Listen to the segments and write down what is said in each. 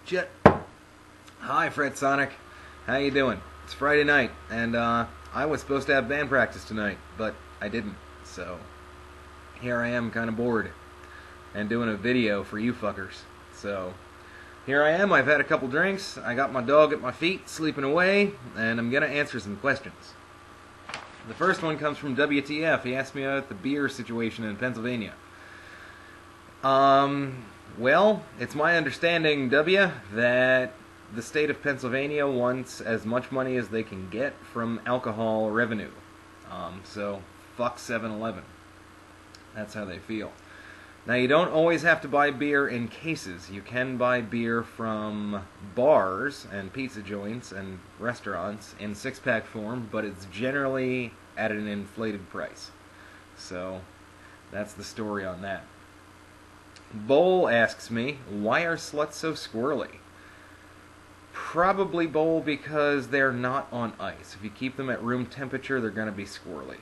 Jet. Hi, Fred Sonic. How you doing? It's Friday night, and I was supposed to have band practice tonight, but I didn't. So here I am, kind of bored, and doing a video for you fuckers. So here I am. I've had a couple drinks. I got my dog at my feet, sleeping away, and I'm gonna answer some questions. The first one comes from WTF. He asked me about the beer situation in Pennsylvania. Well, it's my understanding, W, that the state of Pennsylvania wants as much money as they can get from alcohol revenue. So, fuck 7-Eleven. That's how they feel. Now, you don't always have to buy beer in cases. You can buy beer from bars and pizza joints and restaurants in six-pack form, but it's generally at an inflated price. So, that's the story on that. Bowl asks me, why are sluts so squirrely? Probably, Bowl, because they're not on ice. If you keep them at room temperature, they're going to be squirrely.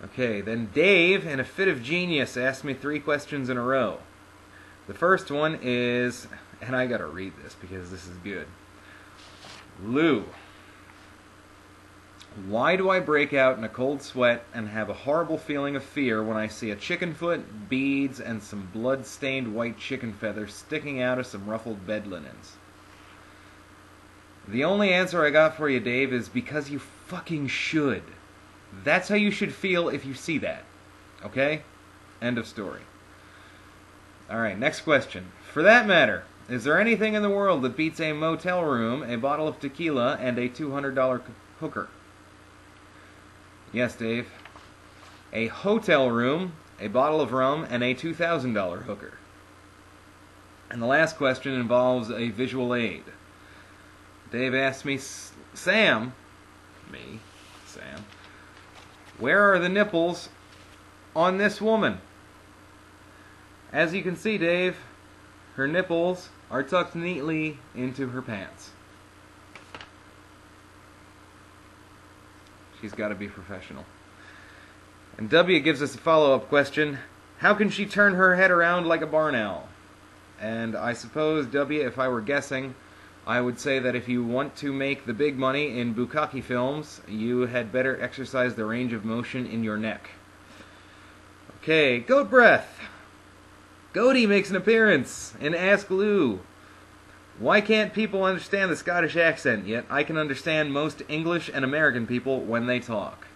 Okay, then Dave, in a fit of genius, asked me 3 questions in a row. The first one is, and I gotta read this because this is good. Lou, why do I break out in a cold sweat and have a horrible feeling of fear when I see a chicken foot, beads, and some blood-stained white chicken feathers sticking out of some ruffled bed linens? The only answer I got for you, Dave, is because you fucking should. That's how you should feel if you see that. Okay? End of story. Alright, next question. For that matter, is there anything in the world that beats a motel room, a bottle of tequila, and a $200 hooker? Yes, Dave. A hotel room, a bottle of rum, and a $2,000 hooker. And the last question involves a visual aid. Dave asked me, Sam, where are the nipples on this woman? As you can see, Dave, her nipples are tucked neatly into her pants. She's got to be professional. And W gives us a follow-up question. How can she turn her head around like a barn owl? And I suppose, W, if I were guessing, I would say that if you want to make the big money in bukkake films, you had better exercise the range of motion in your neck. Okay, goat breath. Goaty makes an appearance in Askleu. Why can't people understand the Scottish accent, yet I can understand most English and American people when they talk?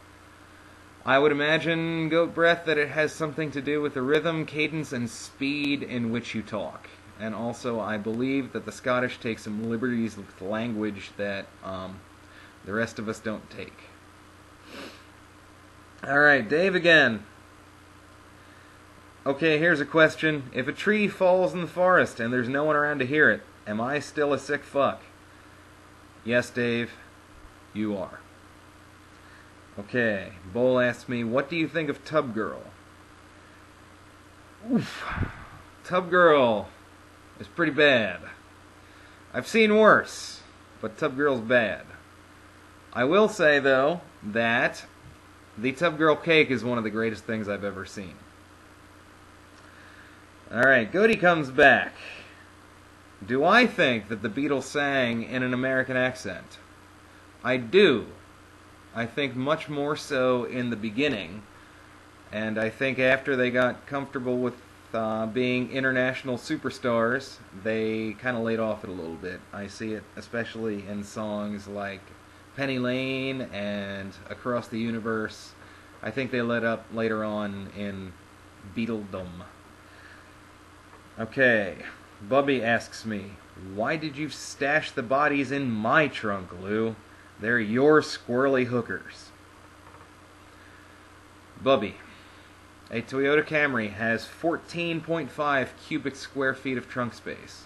I would imagine, goat breath, that it has something to do with the rhythm, cadence, and speed in which you talk. And also, I believe that the Scottish take some liberties with language that the rest of us don't take. Alright, Dave again. Okay, here's a question. If a tree falls in the forest and there's no one around to hear it, am I still a sick fuck? Yes, Dave, you are. Okay, Bowl asks me, what do you think of Tub Girl? Oof. Tub Girl is pretty bad. I've seen worse, but Tub Girl's bad. I will say, though, that the Tub Girl cake is one of the greatest things I've ever seen. Alright, Goody comes back. Do I think that the Beatles sang in an American accent? I do. I think much more so in the beginning, and I think after they got comfortable with being international superstars, they kind of laid off it a little bit. I see it especially in songs like Penny Lane and Across the Universe. I think they let up later on in Beatledom. Okay, Bubby asks me, why did you stash the bodies in my trunk, Lou? They're your squirrely hookers. Bubby, a Toyota Camry has 14.5 cubic square feet of trunk space.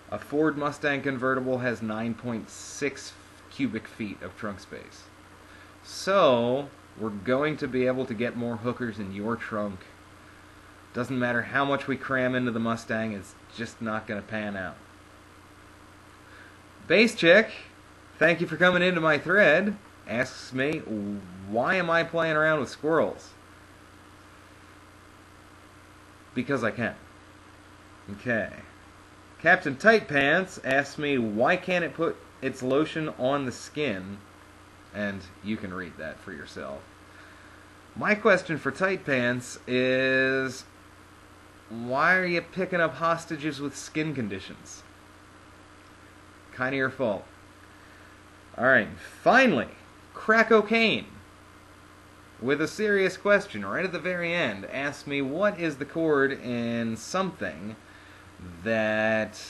A Ford Mustang convertible has 9.6 cubic feet of trunk space. So, we're going to be able to get more hookers in your trunk. Doesn't matter how much we cram into the Mustang, it's just not going to pan out. Bass Chick, thank you for coming into my thread, asks me, why am I playing around with squirrels? Because I can. Okay. Captain Tight Pants asked me, why can't it put its lotion on the skin? And you can read that for yourself. My question for Tight Pants is, why are you picking up hostages with skin conditions? Kind of your fault. Alright, finally, Crack Cocaine, with a serious question right at the very end, asked me what is the chord in something that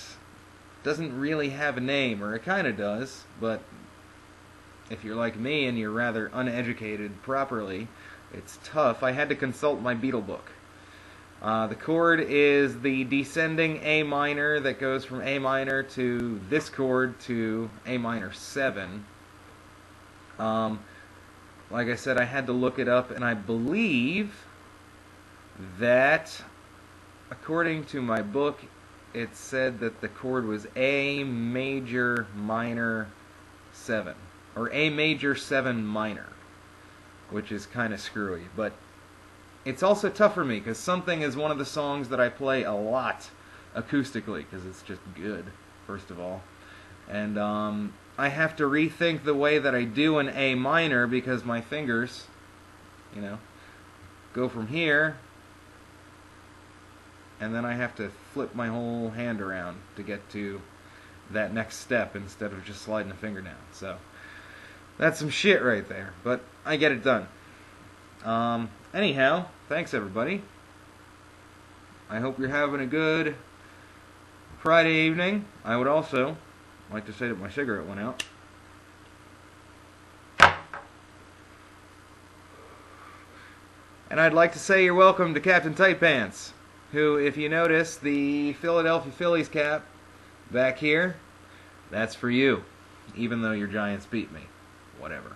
doesn't really have a name, or it kind of does, but if you're like me and you're rather uneducated properly, it's tough. I had to consult my Beatle book. The chord is the descending A minor that goes from A minor to this chord to A minor 7. Like I said, I had to look it up, and I believe that, according to my book, it said that the chord was A major minor 7, or A major 7 minor, which is kind of screwy, but it's also tough for me, because Something is one of the songs that I play a lot acoustically, because it's just good, first of all. And I have to rethink the way that I do an A minor, because my fingers, go from here, and then I have to flip my whole hand around to get to that next step instead of just sliding a finger down. So that's some shit right there, but I get it done. Anyhow, thanks everybody. I hope you're having a good Friday evening. I would also like to say that my cigarette went out. And I'd like to say you're welcome to Captain Tight Pants, who, if you notice, the Philadelphia Phillies cap back here, that's for you, even though your Giants beat me. Whatever.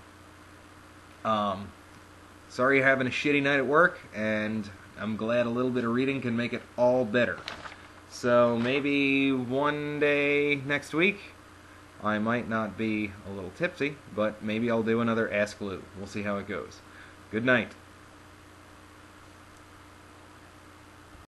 Sorry you're having a shitty night at work, and I'm glad a little bit of reading can make it all better. So maybe one day next week, I might not be a little tipsy, but maybe I'll do another Ask Lou. We'll see how it goes. Good night.